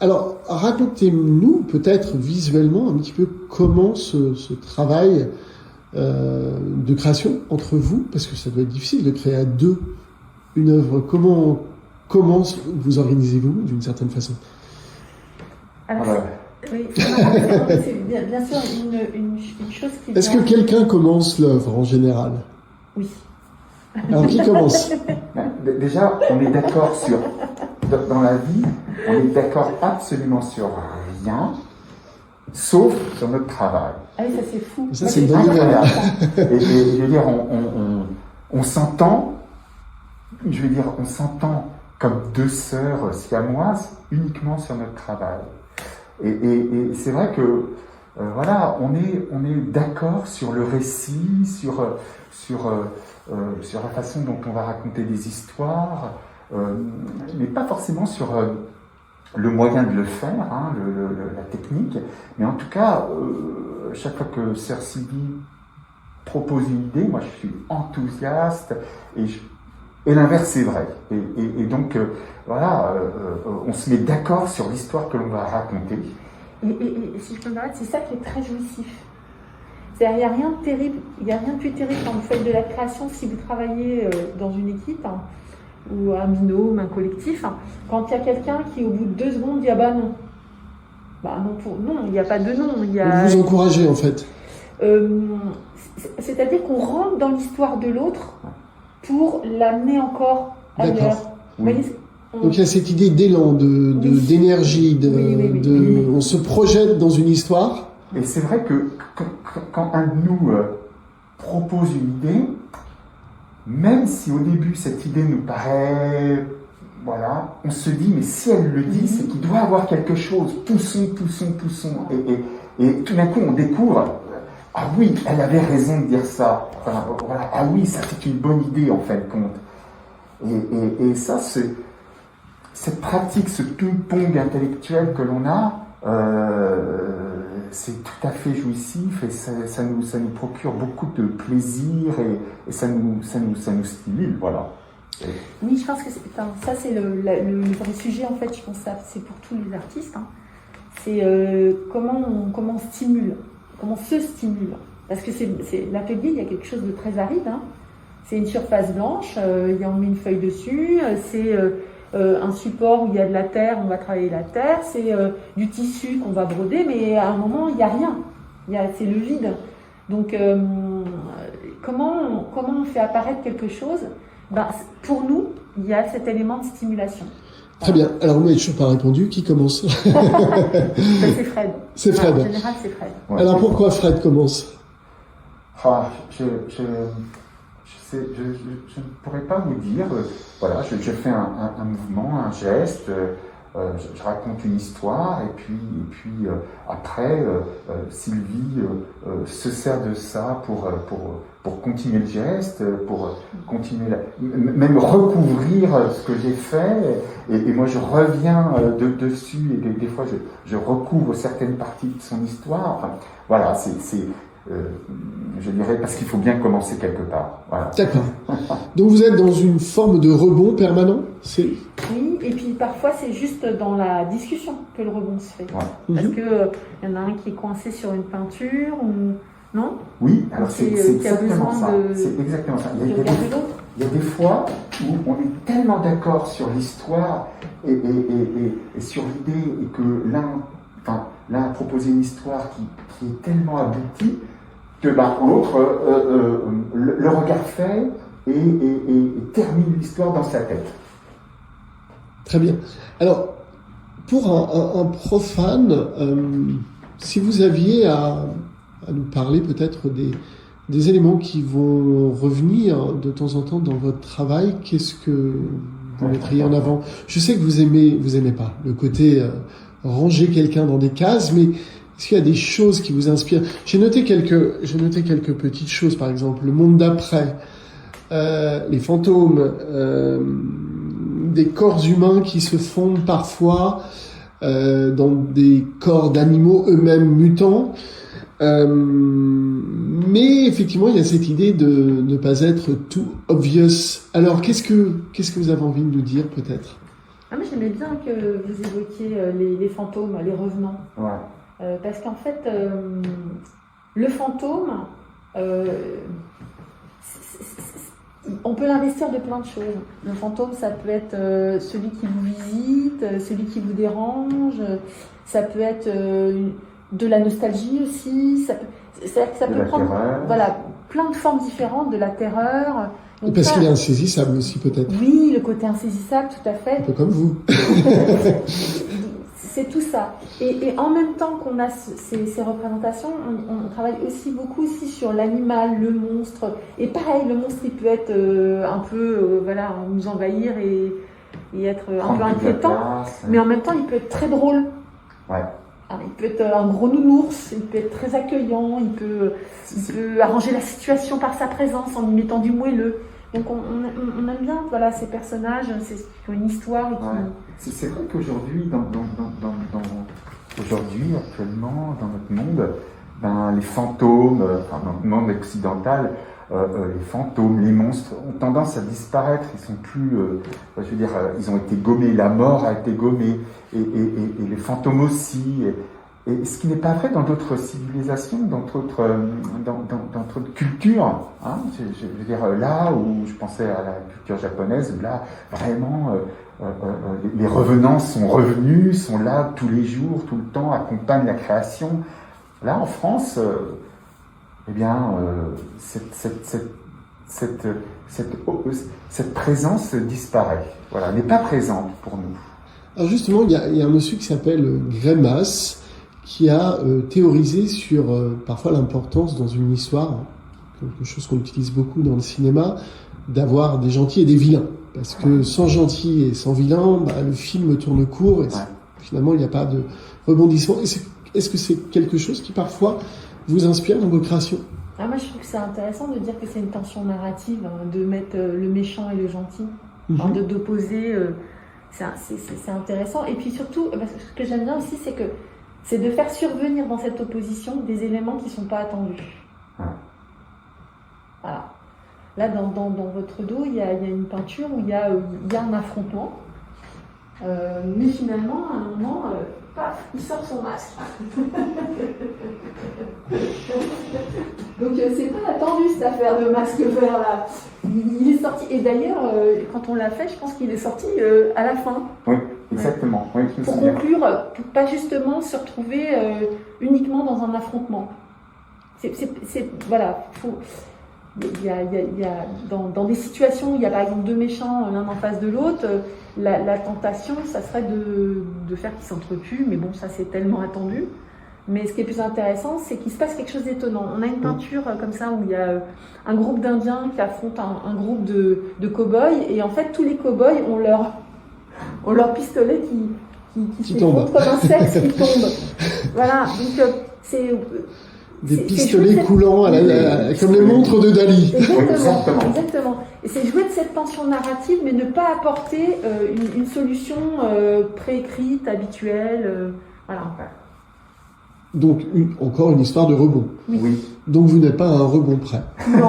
Alors, racontez-nous peut-être visuellement un petit peu comment ce travail de création entre vous, parce que ça doit être difficile de créer à deux une œuvre. Comment vous organisez-vous d'une certaine façon? Alors, oui, c'est bien sûr une chose qui... Est-ce que quelqu'un commence l'œuvre en général? Oui. Alors, qui commence? Déjà, on est d'accord dans la vie, on est d'accord absolument sur rien, sauf sur notre travail. Ah oui, ça c'est fou. Ça, c'est une bonne nouvelle. Et je veux dire, on s'entend, on s'entend comme deux sœurs siamoises uniquement sur notre travail. Et c'est vrai que, voilà, on est d'accord sur le récit, sur la façon dont on va raconter des histoires, mais pas forcément sur le moyen de le faire, hein, la technique. Mais en tout cas, chaque fois que Sœur Sylvie propose une idée, moi je suis enthousiaste et l'inverse c'est vrai. Et donc, voilà, on se met d'accord sur l'histoire que l'on va raconter. Et si je peux me permettre, c'est ça qui est très jouissif. C'est-à-dire, il n'y a rien de terrible, il n'y a rien de plus terrible quand vous faites de la création, si vous travaillez dans une équipe, hein, ou un binôme, un collectif, hein, quand il y a quelqu'un qui, au bout de 2 secondes, dit « Ah bah non ». Bah non, il n'y a pas de non. Vous vous encouragez en fait. C'est-à-dire qu'on rentre dans l'histoire de l'autre pour l'amener encore ailleurs. D'accord. Oui. Donc il y a cette idée d'élan, d'énergie, oui. On se projette dans une histoire. Et c'est vrai que quand un de nous propose une idée, même si au début cette idée nous paraît, voilà, on se dit, mais si elle le dit, c'est qu'il doit avoir quelque chose. Poussons. Et tout d'un coup, on découvre, ah oui, elle avait raison de dire ça. Enfin, voilà, ah oui, ça c'est une bonne idée en fin de compte. Et ça, cette pratique, ce ping-pong intellectuel que l'on a, c'est tout à fait jouissif et ça nous procure beaucoup de plaisir et ça nous stimule, voilà. Oui, je pense que ça c'est le vrai sujet en fait, je pense que c'est pour tous les artistes, hein. C'est comment on stimule, comment on se stimule. Parce que c'est l'atelier, il y a quelque chose de très aride, hein. C'est une surface blanche, on met une feuille dessus, c'est un support où il y a de la terre, on va travailler la terre, c'est du tissu qu'on va broder, mais à un moment, il n'y a rien. C'est le vide. Donc, comment on fait apparaître quelque chose? Pour nous, il y a cet élément de stimulation. Très bien. Alors, vous m'avez toujours pas répondu. Qui commence? C'est Fred. C'est Fred. En général, c'est Fred. Ouais. Alors, pourquoi Fred commence? Je ne pourrais pas vous dire. Voilà, je fais un mouvement, un geste, je raconte une histoire, et puis après, Sylvie se sert de ça pour continuer le geste, pour continuer, même recouvrir ce que j'ai fait, et moi je reviens dessus, et des fois je recouvre certaines parties de son histoire. Enfin, voilà, je dirais parce qu'il faut bien commencer quelque part. Voilà. D'accord. Donc vous êtes dans une forme de rebond permanent? Oui, et puis parfois c'est juste dans la discussion que le rebond se fait. Ouais. Parce que y en a un qui est coincé sur une peinture ou non? Oui, alors c'est exactement ça. De... C'est exactement ça. Il y a des fois où on est tellement d'accord sur l'histoire et sur l'idée, et que l'un a proposé une histoire qui est tellement aboutie que l'autre le regarde fait et termine l'histoire dans sa tête. Très bien. Alors, pour un profane, si vous aviez à nous parler peut-être des éléments qui vont revenir de temps en temps dans votre travail, qu'est-ce que vous mettriez en avant? Je sais que vous aimez pas le côté ranger quelqu'un dans des cases, mais est-ce qu'il y a des choses qui vous inspirent? J'ai noté quelques petites choses, par exemple le monde d'après, les fantômes, des corps humains qui se fondent parfois dans des corps d'animaux eux-mêmes mutants. Mais effectivement, il y a cette idée de ne pas être too obvious. Alors, qu'est-ce que vous avez envie de nous dire, peut-être? Ah, moi, j'aimais bien que vous évoquiez les fantômes, les revenants. Ouais. Parce qu'en fait, le fantôme, on peut l'investir de plein de choses. Le fantôme, ça peut être celui qui vous visite, celui qui vous dérange, ça peut être de la nostalgie aussi, ça peut prendre voilà, plein de formes différentes, de la terreur. Donc parce qu'il est insaisissable aussi peut-être. Oui, le côté insaisissable, tout à fait. Un peu comme vous. C'est tout ça. Et en même temps qu'on a ces représentations, on travaille aussi beaucoup aussi sur l'animal, le monstre. Et pareil, le monstre, il peut être un peu, voilà, nous envahir et être un peu inquiétant. Mais en même temps, il peut être très drôle. Ouais. Alors, il peut être un gros nounours, il peut être très accueillant, il peut arranger la situation par sa présence en y mettant du moelleux. Donc on aime bien voilà, ces personnages qui ont une histoire. Et qui... ouais. C'est vrai qu'aujourd'hui, aujourd'hui, actuellement, dans notre monde, ben, les fantômes, dans le monde occidental, les fantômes, les monstres ont tendance à disparaître. Ils sont plus, je veux dire, ils ont été gommés. La mort a été gommée, et les fantômes aussi. Et ce qui n'est pas vrai dans d'autres civilisations, dans d'autres cultures. Hein, je veux dire, là où je pensais à la culture japonaise, là vraiment les revenants sont revenus, sont là tous les jours, tout le temps, accompagnent la création. Là en France, eh bien, cette présence disparaît. Voilà, n'est pas présente pour nous. Alors justement, il y a un monsieur qui s'appelle Greimas, qui a théorisé sur parfois l'importance dans une histoire, quelque chose qu'on utilise beaucoup dans le cinéma, d'avoir des gentils et des vilains. Parce que sans gentils et sans vilains, le film tourne court et finalement il n'y a pas de rebondissement. Est-ce que c'est quelque chose qui parfois vous inspire dans vos créations ? Moi je trouve que c'est intéressant de dire que c'est une tension narrative, de mettre le méchant et le gentil, d'opposer. C'est intéressant. Et puis surtout, ce que j'aime bien aussi, c'est de faire survenir dans cette opposition des éléments qui ne sont pas attendus. Voilà. Là, dans votre dos, il y a une peinture où il y a un affrontement. Mais finalement, à un moment, paf, il sort son masque. Donc, c'est pas attendu cette affaire de masque vert là. Il est sorti. Et d'ailleurs, quand on l'a fait, je pense qu'il est sorti à la fin. Oui. Exactement. Oui, pour conclure, pour pas justement se retrouver uniquement dans un affrontement. Voilà. Il y a dans des situations où il y a par exemple deux méchants l'un en face de l'autre, la tentation, ça serait de faire qu'ils s'entretuent, mais bon, ça c'est tellement attendu. Mais ce qui est plus intéressant, c'est qu'il se passe quelque chose d'étonnant. On a une peinture comme ça où il y a un groupe d'Indiens qui affronte un groupe de cow-boys, et en fait tous les cow-boys ont leur pistolet qui tombe comme un sexe qui tombe. Voilà, donc c'est... Des pistolets coulants comme les montres de Dali. Exactement. Et c'est jouer de cette tension narrative, mais ne pas apporter une solution préécrite, habituelle. Voilà. Donc, encore une histoire de rebond. Oui. Donc, vous n'êtes pas à un rebond près. Non.